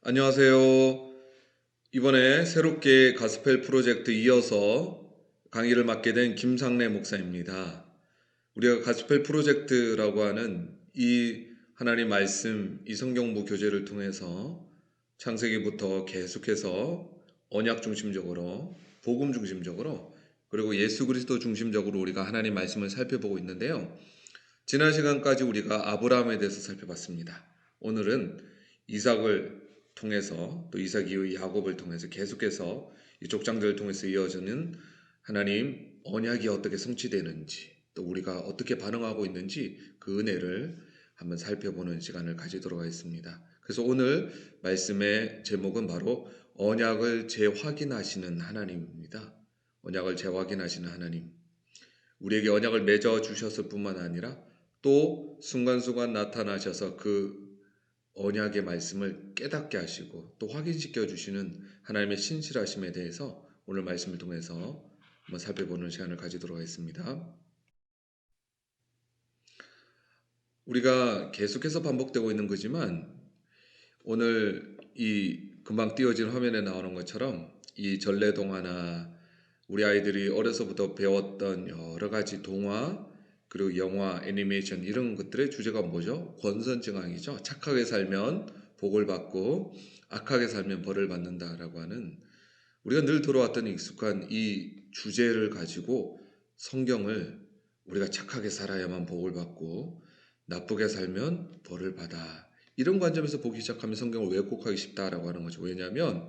안녕하세요. 이번에 새롭게 가스펠 프로젝트 이어서 강의를 맡게 된 김상래 목사입니다. 우리가 가스펠 프로젝트라고 하는 이 하나님 말씀, 이 성경부 교재를 통해서 창세기부터 계속해서 언약 중심적으로, 복음 중심적으로, 그리고 예수 그리스도 중심적으로 우리가 하나님 말씀을 살펴보고 있는데요. 지난 시간까지 우리가 아브라함에 대해서 살펴봤습니다. 오늘은 이삭을 통해서 또 이삭 이후 야곱을 통해서 계속해서 이 족장들을 통해서 이어지는 하나님 언약이 어떻게 성취되는지 또 우리가 어떻게 반응하고 있는지 그 은혜를 한번 살펴보는 시간을 가지도록 하겠습니다. 그래서 오늘 말씀의 제목은 바로 언약을 재확인하시는 하나님입니다. 언약을 재확인하시는 하나님. 우리에게 언약을 맺어 주셨을 뿐만 아니라 또 순간순간 나타나셔서 그 언약의 말씀을 깨닫게 하시고 또 확인시켜 주시는 하나님의 신실하심에 대해서 오늘 말씀을 통해서 한번 살펴보는 시간을 가지도록 하겠습니다. 우리가 계속해서 반복되고 있는 거지만 오늘 이 금방 띄워진 화면에 나오는 것처럼 이 전래동화나 우리 아이들이 어려서부터 배웠던 여러 가지 동화 그리고 영화, 애니메이션 이런 것들의 주제가 뭐죠? 권선징악이죠. 착하게 살면 복을 받고 악하게 살면 벌을 받는다라고 하는 우리가 늘 들어왔던 익숙한 이 주제를 가지고 성경을 우리가 착하게 살아야만 복을 받고 나쁘게 살면 벌을 받아. 이런 관점에서 보기 시작하면 성경을 왜곡하기 쉽다라고 하는 거죠. 왜냐하면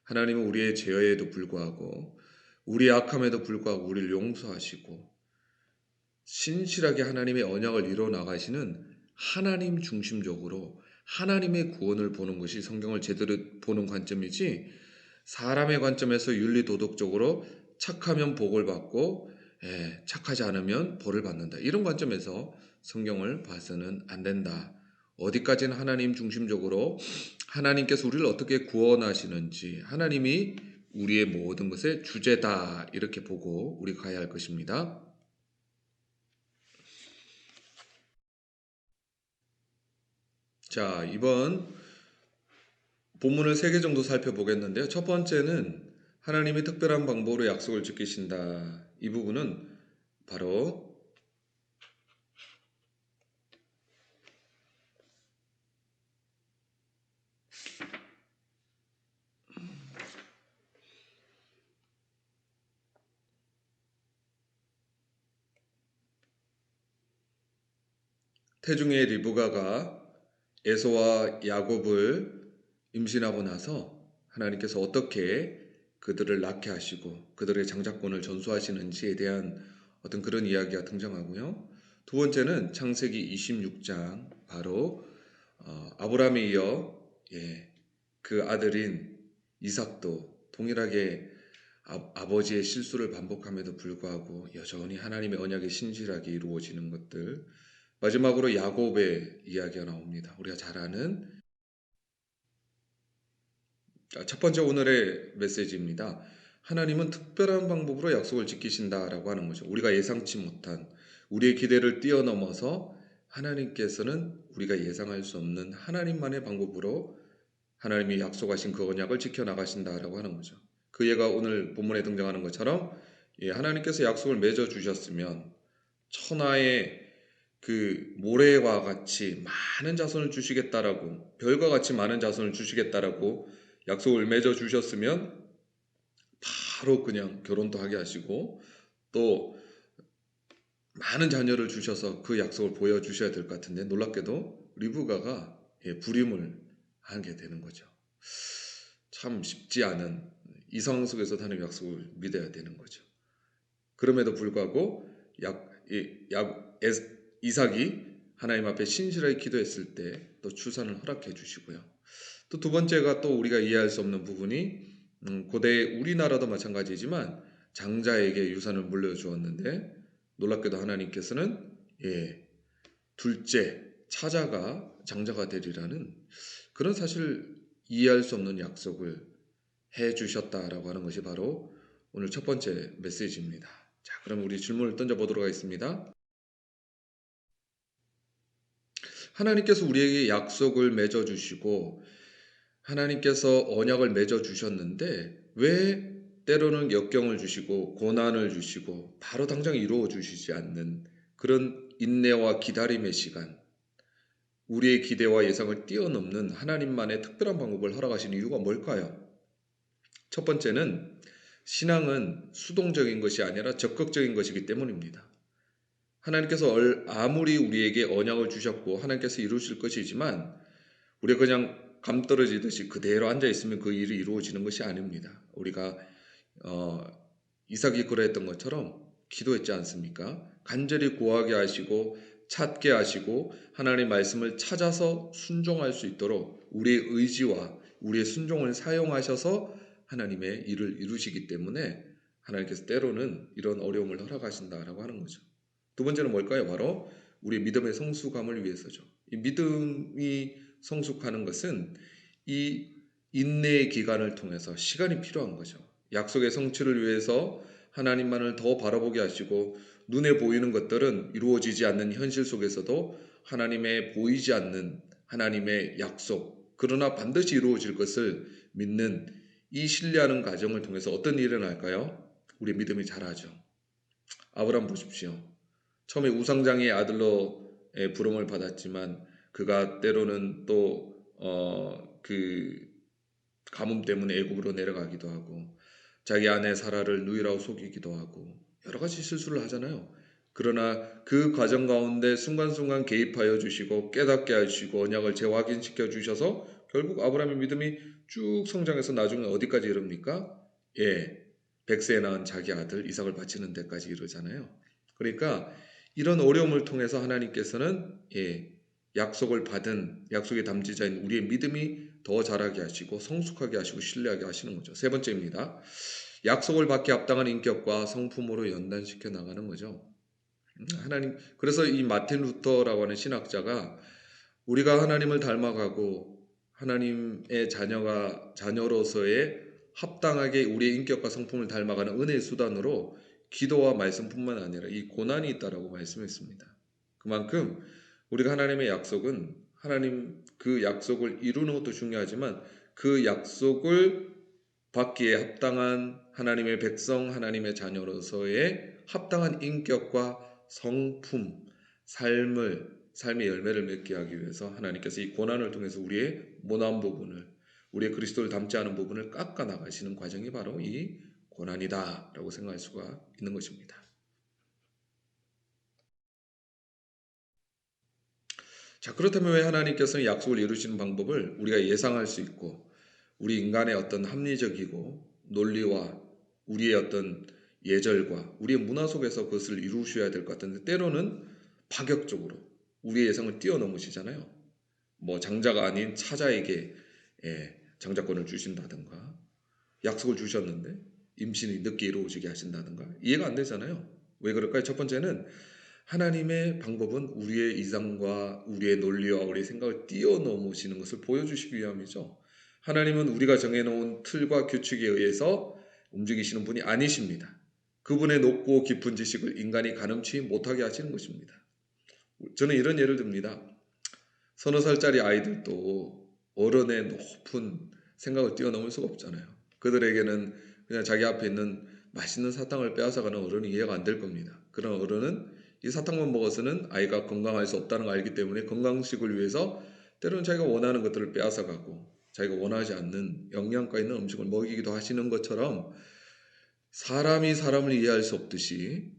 하나님은 우리의 죄에도 불구하고 우리의 악함에도 불구하고 우리를 용서하시고 신실하게 하나님의 언약을 이루어 나가시는 하나님 중심적으로 하나님의 구원을 보는 것이 성경을 제대로 보는 관점이지 사람의 관점에서 윤리 도덕적으로 착하면 복을 받고 착하지 않으면 벌을 받는다. 이런 관점에서 성경을 봐서는 안 된다. 어디까지는 하나님 중심적으로 하나님께서 우리를 어떻게 구원하시는지 하나님이 우리의 모든 것의 주제다 이렇게 보고 우리 가야 할 것입니다. 자, 이번 본문을 3개 정도 살펴보겠는데요. 첫 번째는 하나님이 특별한 방법으로 약속을 지키신다. 이 부분은 바로 태중의 리브가가 에서와 야곱을 임신하고 나서 하나님께서 어떻게 그들을 낳게 하시고 그들의 장자권을 전수하시는지에 대한 어떤 그런 이야기가 등장하고요. 두 번째는 창세기 26장 바로 아브라함에 이어 그 아들인 이삭도 동일하게 아버지의 실수를 반복함에도 불구하고 여전히 하나님의 언약이 신실하게 이루어지는 것들. 마지막으로 야곱의 이야기가 나옵니다. 우리가 잘 아는 첫 번째 오늘의 메시지입니다. 하나님은 특별한 방법으로 약속을 지키신다라고 하는 거죠. 우리가 예상치 못한 우리의 기대를 뛰어넘어서 하나님께서는 우리가 예상할 수 없는 하나님만의 방법으로 하나님이 약속하신 그 언약을 지켜나가신다라고 하는 거죠. 그 예가 오늘 본문에 등장하는 것처럼 하나님께서 약속을 맺어 주셨으면 천하의 그 모래와 같이 많은 자손을 주시겠다라고 별과 같이 많은 자손을 주시겠다라고 약속을 맺어 주셨으면 바로 그냥 결혼도 하게 하시고 또 많은 자녀를 주셔서 그 약속을 보여주셔야 될 것 같은데 놀랍게도 리브가가 불임을 하게 되는 거죠. 참 쉽지 않은 이 상황 속에서 하나님의 약속을 믿어야 되는 거죠. 그럼에도 불구하고 이삭이 하나님 앞에 신실하게 기도했을 때 또 출산을 허락해 주시고요. 또 두 번째가 또 우리가 이해할 수 없는 부분이 고대 우리나라도 마찬가지지만 장자에게 유산을 물려주었는데 놀랍게도 하나님께서는 둘째 차자가 장자가 되리라는 그런 사실 이해할 수 없는 약속을 해 주셨다라고 하는 것이 바로 오늘 첫 번째 메시지입니다. 자, 그럼 우리 질문을 던져보도록 하겠습니다. 하나님께서 우리에게 약속을 맺어주시고 하나님께서 언약을 맺어 주셨는데 왜 때로는 역경을 주시고 고난을 주시고 바로 당장 이루어 주시지 않는 그런 인내와 기다림의 시간, 우리의 기대와 예상을 뛰어넘는 하나님만의 특별한 방법을 허락하신 이유가 뭘까요? 첫 번째는 신앙은 수동적인 것이 아니라 적극적인 것이기 때문입니다. 하나님께서 아무리 우리에게 언약을 주셨고 하나님께서 이루실 것이지만 우리가 그냥 감 떨어지듯이 그대로 앉아 있으면 그 일이 이루어지는 것이 아닙니다. 우리가 어, 이삭이 그러했던 것처럼 기도했지 않습니까? 간절히 구하게 하시고 찾게 하시고 하나님의 말씀을 찾아서 순종할 수 있도록 우리의 의지와 우리의 순종을 사용하셔서 하나님의 일을 이루시기 때문에 하나님께서 때로는 이런 어려움을 허락하신다라고 하는 거죠. 두 번째는 뭘까요? 바로 우리 믿음의 성숙함을 위해서죠. 이 믿음이 성숙하는 것은 이 인내의 기간을 통해서 시간이 필요한 거죠. 약속의 성취를 위해서 하나님만을 더 바라보게 하시고 눈에 보이는 것들은 이루어지지 않는 현실 속에서도 하나님의 보이지 않는 하나님의 약속, 그러나 반드시 이루어질 것을 믿는 이 신뢰하는 과정을 통해서 어떤 일이 일어날까요? 우리 믿음이 자라죠. 아브라함 보십시오. 처음에 우상장의 아들로 부름을 받았지만 그가 때로는 또 그 가뭄 때문에 애굽으로 내려가기도 하고 자기 아내 사라를 누이라고 속이기도 하고 여러 가지 실수를 하잖아요. 그러나 그 과정 가운데 순간순간 개입하여 주시고 깨닫게 하시고 언약을 재확인시켜 주셔서 결국 아브라함의 믿음이 쭉 성장해서 나중에 어디까지 이릅니까? 예, 백세에 낳은 자기 아들 이삭을 바치는 데까지 이르잖아요. 그러니까 이런 어려움을 통해서 하나님께서는 약속을 받은 약속의 담지자인 우리의 믿음이 더 자라게 하시고 성숙하게 하시고 신뢰하게 하시는 거죠. 세 번째입니다. 약속을 받기 합당한 인격과 성품으로 연단시켜 나가는 거죠. 하나님, 그래서 이 마틴 루터라고 하는 신학자가 우리가 하나님을 닮아가고 하나님의 자녀로서의 합당하게 우리의 인격과 성품을 닮아가는 은혜의 수단으로 기도와 말씀뿐만 아니라 이 고난이 있다라고 말씀했습니다. 그만큼 우리가 하나님의 약속은 하나님 그 약속을 이루는 것도 중요하지만 그 약속을 받기에 합당한 하나님의 백성, 하나님의 자녀로서의 합당한 인격과 성품, 삶의 열매를 맺게 하기 위해서 하나님께서 이 고난을 통해서 우리의 모난 부분을, 우리의 그리스도를 닮지 않은 부분을 깎아 나가시는 과정이 바로 이 고난이다라고 생각할 수가 있는 것입니다. 자, 그렇다면 왜 하나님께서는 약속을 이루시는 방법을 우리가 예상할 수 있고 우리 인간의 어떤 합리적이고 논리와 우리의 어떤 예절과 우리의 문화 속에서 그것을 이루셔야 될 것 같은데 때로는 파격적으로 우리의 예상을 뛰어넘으시잖아요. 뭐 장자가 아닌 차자에게 장자권을 주신다든가 약속을 주셨는데 임신이 늦게 이루어지게 하신다든가 이해가 안 되잖아요. 왜 그럴까요? 첫 번째는 하나님의 방법은 우리의 이상과 우리의 논리와 우리의 생각을 뛰어넘으시는 것을 보여주시기 위함이죠. 하나님은 우리가 정해놓은 틀과 규칙에 의해서 움직이시는 분이 아니십니다. 그분의 높고 깊은 지식을 인간이 가늠치 못하게 하시는 것입니다. 저는 이런 예를 듭니다. 서너 살짜리 아이들도 어른의 높은 생각을 뛰어넘을 수가 없잖아요. 그들에게는 그냥 자기 앞에 있는 맛있는 사탕을 빼앗아가는 어른이 이해가 안 될 겁니다. 그런 어른은 이 사탕만 먹어서는 아이가 건강할 수 없다는 걸 알기 때문에 건강식을 위해서 때로는 자기가 원하는 것들을 빼앗아가고 자기가 원하지 않는 영양가 있는 음식을 먹이기도 하시는 것처럼 사람이 사람을 이해할 수 없듯이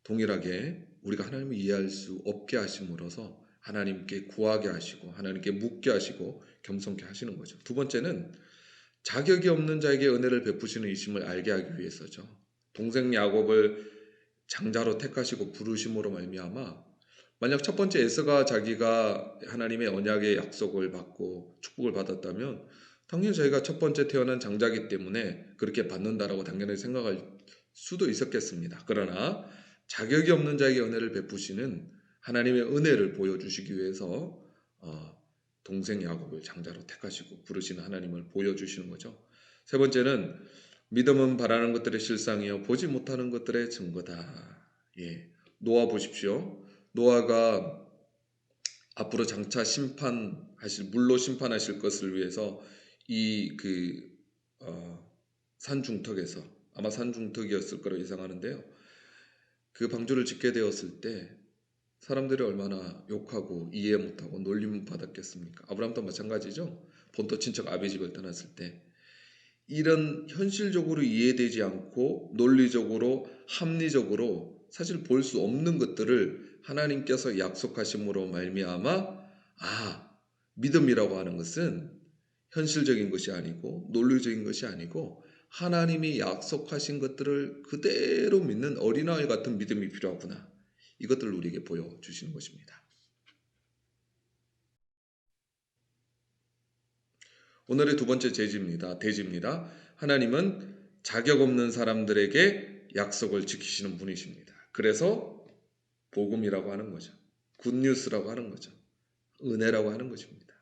동일하게 우리가 하나님을 이해할 수 없게 하심으로써 하나님께 구하게 하시고 하나님께 묻게 하시고 겸손케 하시는 거죠. 두 번째는 자격이 없는 자에게 은혜를 베푸시는 이심을 알게 하기 위해서죠. 동생 야곱을 장자로 택하시고 부르심으로 말미암아 만약 첫 번째 에서가 자기가 하나님의 언약의 약속을 받고 축복을 받았다면 당연히 자기가 첫 번째 태어난 장자이기 때문에 그렇게 받는다라고 당연히 생각할 수도 있었겠습니다. 그러나 자격이 없는 자에게 은혜를 베푸시는 하나님의 은혜를 보여주시기 위해서 동생 야곱을 장자로 택하시고 부르시는 하나님을 보여주시는 거죠. 세 번째는 믿음은 바라는 것들의 실상이요 보지 못하는 것들의 증거다. 노아 보십시오. 노아가 앞으로 장차 물로 심판하실 것을 위해서 이그 산중턱에서 아마 산중턱이었을 거로 예상하는데요. 그 방주를 짓게 되었을 때 사람들이 얼마나 욕하고 이해 못하고 놀림 받았겠습니까? 아브라함도 마찬가지죠. 본토 친척 아비 집을 떠났을 때 이런 현실적으로 이해되지 않고 논리적으로 합리적으로 사실 볼 수 없는 것들을 하나님께서 약속하심으로 말미암아 믿음이라고 하는 것은 현실적인 것이 아니고 논리적인 것이 아니고 하나님이 약속하신 것들을 그대로 믿는 어린아이 같은 믿음이 필요하구나. 이것들을 우리에게 보여주시는 것입니다. 오늘의 두 번째 대지입니다. 하나님은 자격 없는 사람들에게 약속을 지키시는 분이십니다. 그래서 복음이라고 하는 거죠. 굿뉴스라고 하는 거죠. 은혜라고 하는 것입니다.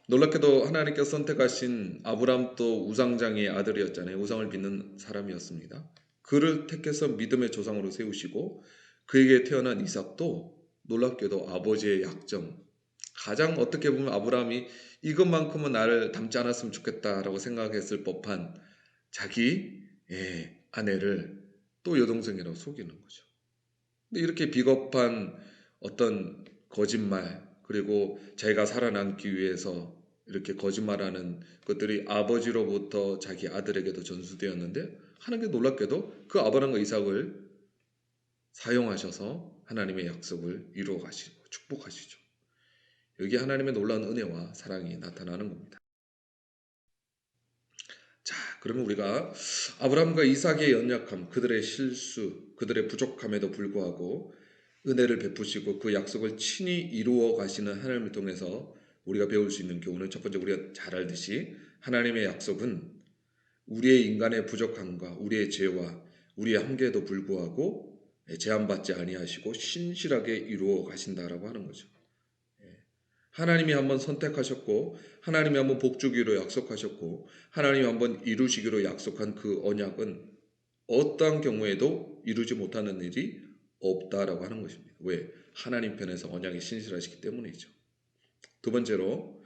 놀랍게도 하나님께서 선택하신 아브람도 우상장의 아들이었잖아요. 우상을 믿는 사람이었습니다. 그를 택해서 믿음의 조상으로 세우시고 그에게 태어난 이삭도 놀랍게도 아버지의 약점, 가장 어떻게 보면 아브라함이 이것만큼은 나를 닮지 않았으면 좋겠다라고 생각했을 법한 자기 아내를 또 여동생이라고 속이는 거죠. 근데 이렇게 비겁한 어떤 거짓말 그리고 자기가 살아남기 위해서 이렇게 거짓말하는 것들이 아버지로부터 자기 아들에게도 전수되었는데 하나님께 놀랍게도 그 아브라함과 이삭을 사용하셔서 하나님의 약속을 이루어 가시고 축복하시죠. 여기 하나님의 놀라운 은혜와 사랑이 나타나는 겁니다. 자, 그러면 우리가 아브라함과 이삭의 연약함, 그들의 실수, 그들의 부족함에도 불구하고 은혜를 베푸시고 그 약속을 친히 이루어 가시는 하나님을 통해서 우리가 배울 수 있는 교훈은 첫 번째 우리가 잘 알듯이 하나님의 약속은 우리의 인간의 부족함과 우리의 죄와 우리의 한계에도 불구하고 제한받지 아니하시고 신실하게 이루어 가신다라고 하는 거죠. 하나님이 한번 선택하셨고 하나님이 한번 복주기로 약속하셨고 하나님이 한번 이루시기로 약속한 그 언약은 어떠한 경우에도 이루지 못하는 일이 없다라고 하는 것입니다. 왜? 하나님 편에서 언약이 신실하시기 때문이죠. 두 번째로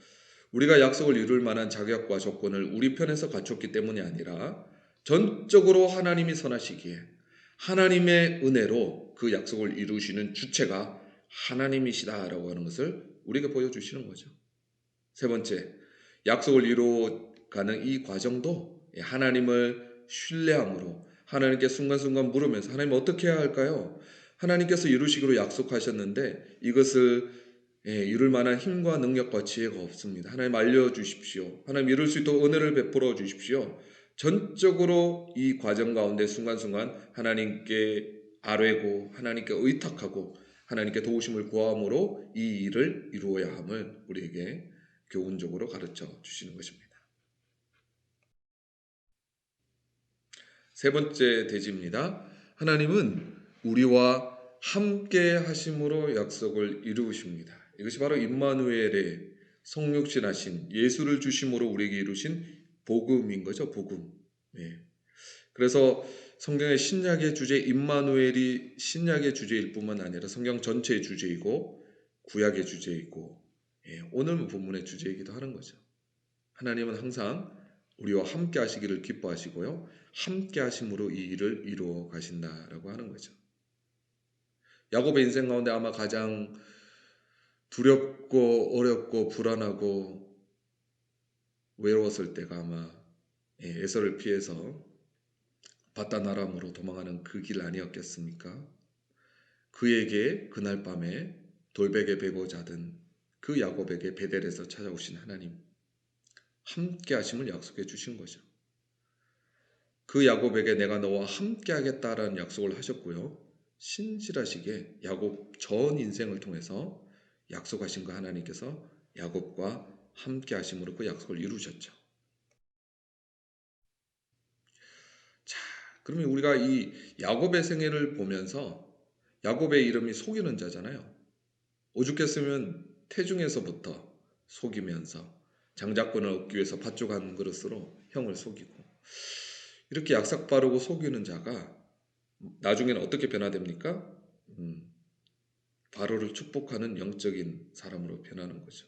우리가 약속을 이룰 만한 자격과 조건을 우리 편에서 갖췄기 때문이 아니라 전적으로 하나님이 선하시기에 하나님의 은혜로 그 약속을 이루시는 주체가 하나님이시다라고 하는 것을 우리에게 보여주시는 거죠. 세 번째, 약속을 이루어가는 이 과정도 하나님을 신뢰함으로 하나님께 순간순간 물으면서 하나님 어떻게 해야 할까요? 하나님께서 이루시기로 약속하셨는데 이것을 이룰 만한 힘과 능력과 지혜가 없습니다. 하나님 알려주십시오. 하나님 이룰 수 있도록 은혜를 베풀어 주십시오. 전적으로 이 과정 가운데 순간순간 하나님께 아뢰고 하나님께 의탁하고 하나님께 도우심을 구함으로 이 일을 이루어야 함을 우리에게 교훈적으로 가르쳐 주시는 것입니다. 세 번째 대지입니다. 하나님은 우리와 함께 하심으로 약속을 이루십니다. 이것이 바로 임마누엘의 성육신하신 예수를 주심으로 우리에게 이루신 복음인 거죠. 복음. 그래서 성경의 신약의 주제 임마누엘이 신약의 주제일 뿐만 아니라 성경 전체의 주제이고 구약의 주제이고 오늘 본문의 주제이기도 하는 거죠. 하나님은 항상 우리와 함께 하시기를 기뻐하시고요. 함께 하심으로 이 일을 이루어 가신다라고 하는 거죠. 야곱의 인생 가운데 아마 가장 두렵고 어렵고 불안하고 외로웠을 때가 아마 에서를 피해서 바단 아람으로 도망하는 그 길 아니었겠습니까? 그에게 그날 밤에 돌베개 베고 자던 그 야곱에게 베델에서 찾아오신 하나님 함께 하심을 약속해 주신 거죠. 그 야곱에게 내가 너와 함께 하겠다라는 약속을 하셨고요. 신실하시게 야곱 전 인생을 통해서 약속하신 그 하나님께서 야곱과 함께 하심으로 그 약속을 이루셨죠. 자, 그러면 우리가 이 야곱의 생애를 보면서 야곱의 이름이 속이는 자잖아요. 오죽했으면 태중에서부터 속이면서 장자권을 얻기 위해서 팥죽 한 그릇으로 형을 속이고 이렇게 약삭 빠르고 속이는 자가 나중에는 어떻게 변화됩니까? 바로를 축복하는 영적인 사람으로 변하는 거죠.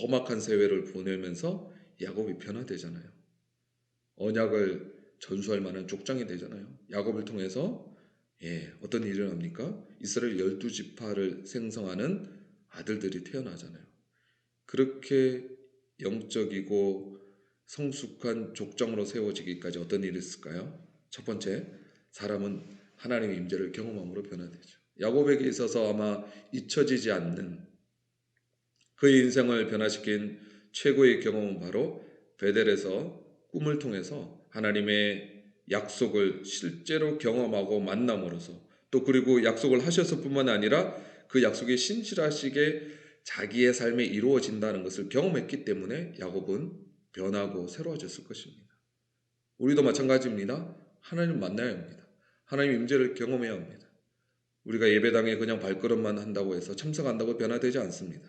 험악한 세월을 보내면서 야곱이 변화되잖아요. 언약을 전수할 만한 족장이 되잖아요. 야곱을 통해서 어떤 일이 일어납니까? 이스라엘 12지파를 생성하는 아들들이 태어나잖아요. 그렇게 영적이고 성숙한 족장으로 세워지기까지 어떤 일이 있을까요? 첫 번째, 사람은 하나님의 임재를 경험함으로 변화되죠. 야곱에게 있어서 아마 잊혀지지 않는 그의 인생을 변화시킨 최고의 경험은 바로 베델에서 꿈을 통해서 하나님의 약속을 실제로 경험하고 만남으로써, 또 그리고 약속을 하셔서 뿐만 아니라 그 약속이 신실하시게 자기의 삶에 이루어진다는 것을 경험했기 때문에 야곱은 변하고 새로워졌을 것입니다. 우리도 마찬가지입니다. 하나님을 만나야 합니다. 하나님의 임재를 경험해야 합니다. 우리가 예배당에 그냥 발걸음만 한다고 해서 참석한다고 변화되지 않습니다.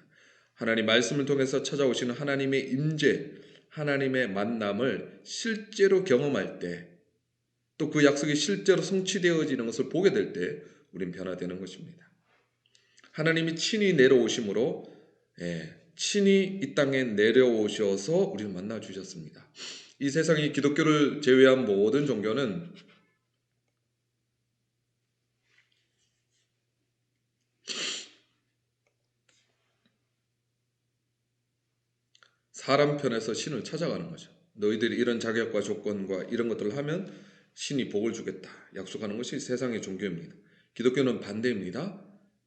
하나님 말씀을 통해서 찾아오시는 하나님의 임재, 하나님의 만남을 실제로 경험할 때, 또 그 약속이 실제로 성취되어지는 것을 보게 될 때 우린 변화되는 것입니다. 하나님이 친히 내려오심으로 친히 이 땅에 내려오셔서 우리를 만나 주셨습니다. 이 세상이 기독교를 제외한 모든 종교는 사람 편에서 신을 찾아가는 거죠. 너희들이 이런 자격과 조건과 이런 것들을 하면 신이 복을 주겠다 약속하는 것이 세상의 종교입니다. 기독교는 반대입니다.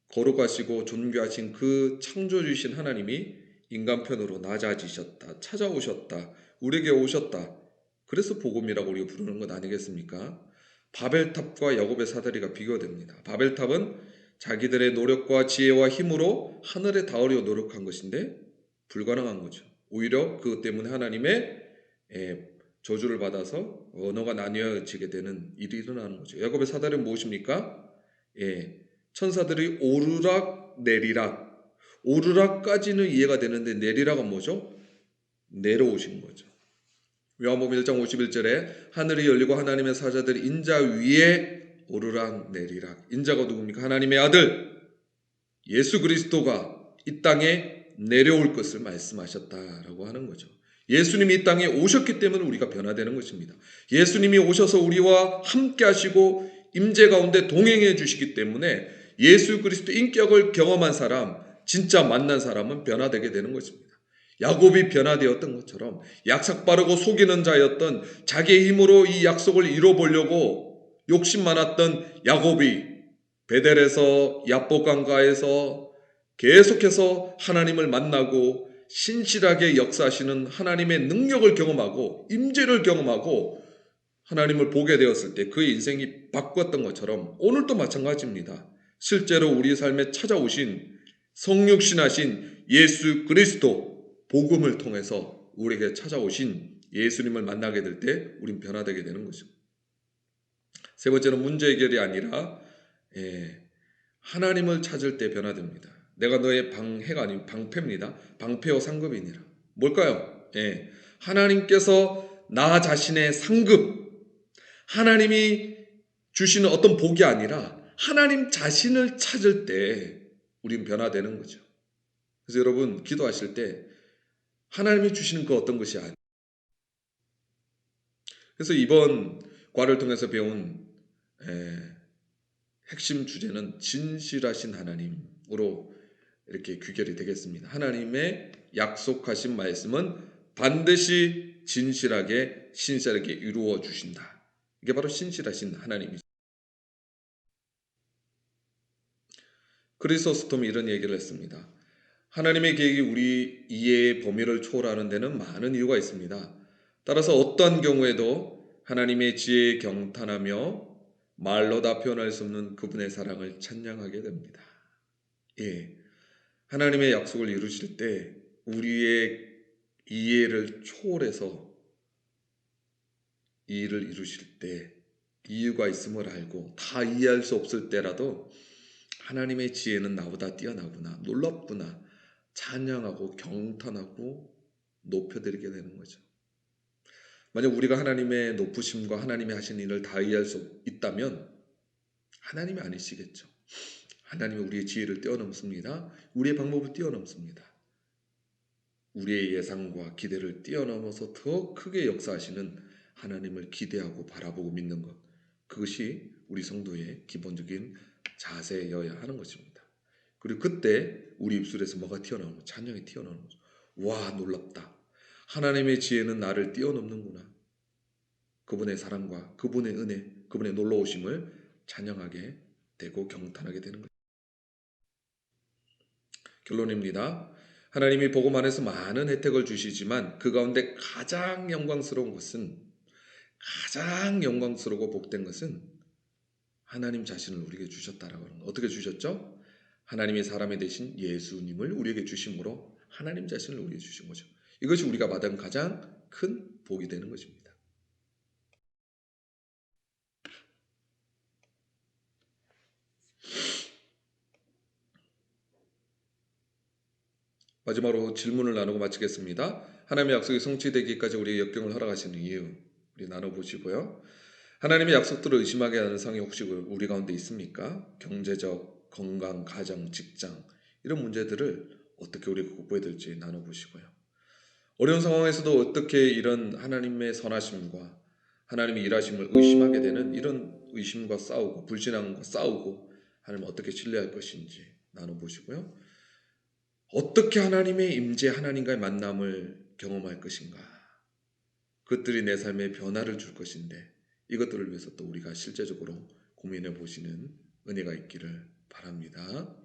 거룩하시고 존귀하신 그 창조주이신 하나님이 인간 편으로 낮아지셨다, 찾아오셨다, 우리에게 오셨다. 그래서 복음이라고 우리가 부르는 것 아니겠습니까? 바벨탑과 야곱의 사다리가 비교됩니다. 바벨탑은 자기들의 노력과 지혜와 힘으로 하늘에 닿으려 노력한 것인데 불가능한 거죠. 오히려 그것 때문에 하나님의 저주를 받아서 언어가 나뉘어지게 되는 일이 일어나는 거죠. 야곱의 사다리는 무엇입니까? 천사들이 오르락 내리락, 오르락까지는 이해가 되는데 내리락은 뭐죠? 내려오신 거죠. 요한복음 1장 51절에 하늘이 열리고 하나님의 사자들이 인자 위에 오르락 내리락. 인자가 누굽니까? 하나님의 아들 예수 그리스도가 이 땅에 내려올 것을 말씀하셨다라고 하는 거죠. 예수님이 이 땅에 오셨기 때문에 우리가 변화되는 것입니다. 예수님이 오셔서 우리와 함께 하시고 임재 가운데 동행해 주시기 때문에 예수 그리스도 인격을 경험한 사람, 진짜 만난 사람은 변화되게 되는 것입니다. 야곱이 변화되었던 것처럼 약삭 빠르고 속이는 자였던 자기의 힘으로 이 약속을 이뤄보려고 욕심 많았던 야곱이 베델에서 야복강가에서 계속해서 하나님을 만나고 신실하게 역사하시는 하나님의 능력을 경험하고 임재를 경험하고 하나님을 보게 되었을 때 그의 인생이 바뀌었던 것처럼 오늘도 마찬가지입니다. 실제로 우리 삶에 찾아오신 성육신하신 예수 그리스도 복음을 통해서 우리에게 찾아오신 예수님을 만나게 될 때 우린 변화되게 되는 것입니다. 세 번째는 문제 해결이 아니라 하나님을 찾을 때 변화됩니다. 내가 너의 방해가 아닌 방패입니다. 방패와 상급이니라. 뭘까요? 하나님께서 나 자신의 상급, 하나님이 주시는 어떤 복이 아니라 하나님 자신을 찾을 때 우린 변화되는 거죠. 그래서 여러분 기도하실 때 하나님이 주시는 그 어떤 것이 아니에요. 그래서 이번 과를 통해서 배운 핵심 주제는 진실하신 하나님으로 이렇게 귀결이 되겠습니다. 하나님의 약속하신 말씀은 반드시 진실하게 신실하게 이루어 주신다. 이게 바로 신실하신 하나님이죠. 크리소스톰이 이런 얘기를 했습니다. 하나님의 계획이 우리 이해의 범위를 초월하는 데는 많은 이유가 있습니다. 따라서 어떤 경우에도 하나님의 지혜에 경탄하며 말로 다 표현할 수 없는 그분의 사랑을 찬양하게 됩니다. 하나님의 약속을 이루실 때 우리의 이해를 초월해서 이 일을 이루실 때 이유가 있음을 알고 다 이해할 수 없을 때라도 하나님의 지혜는 나보다 뛰어나구나, 놀랍구나 찬양하고 경탄하고 높여드리게 되는 거죠. 만약 우리가 하나님의 높으심과 하나님이 하신 일을 다 이해할 수 있다면 하나님이 아니시겠죠. 하나님은 우리의 지혜를 뛰어넘습니다. 우리의 방법을 뛰어넘습니다. 우리의 예상과 기대를 뛰어넘어서 더 크게 역사하시는 하나님을 기대하고 바라보고 믿는 것. 그것이 우리 성도의 기본적인 자세여야 하는 것입니다. 그리고 그때 우리 입술에서 뭐가 튀어나오는, 찬양이 튀어나오는 거죠. 와, 놀랍다. 하나님의 지혜는 나를 뛰어넘는구나. 그분의 사랑과 그분의 은혜, 그분의 놀라우심을 찬양하게 되고 경탄하게 되는 거죠. 결론입니다. 하나님이 복음 안에서 많은 혜택을 주시지만 그 가운데 가장 영광스러우고 복된 것은 하나님 자신을 우리에게 주셨다라고 하는 거. 어떻게 주셨죠? 하나님이 사람이 되신 예수님을 우리에게 주심으로 하나님 자신을 우리에게 주신 거죠. 이것이 우리가 받은 가장 큰 복이 되는 것입니다. 마지막으로 질문을 나누고 마치겠습니다. 하나님의 약속이 성취되기까지 우리의 역경을 허락하시는 이유 우리 나눠보시고요. 하나님의 약속들을 의심하게 하는 상황이 혹시 우리 가운데 있습니까? 경제적, 건강, 가정, 직장 이런 문제들을 어떻게 우리가 극복해야 될지 나눠보시고요. 어려운 상황에서도 어떻게 이런 하나님의 선하심과 하나님의 일하심을 의심하게 되는 이런 의심과 싸우고 불신앙과 싸우고 하나님 어떻게 신뢰할 것인지 나눠보시고요. 어떻게 하나님의 임재, 하나님과의 만남을 경험할 것인가? 그것들이 내 삶에 변화를 줄 것인데 이것들을 위해서 또 우리가 실제적으로 고민해 보시는 은혜가 있기를 바랍니다.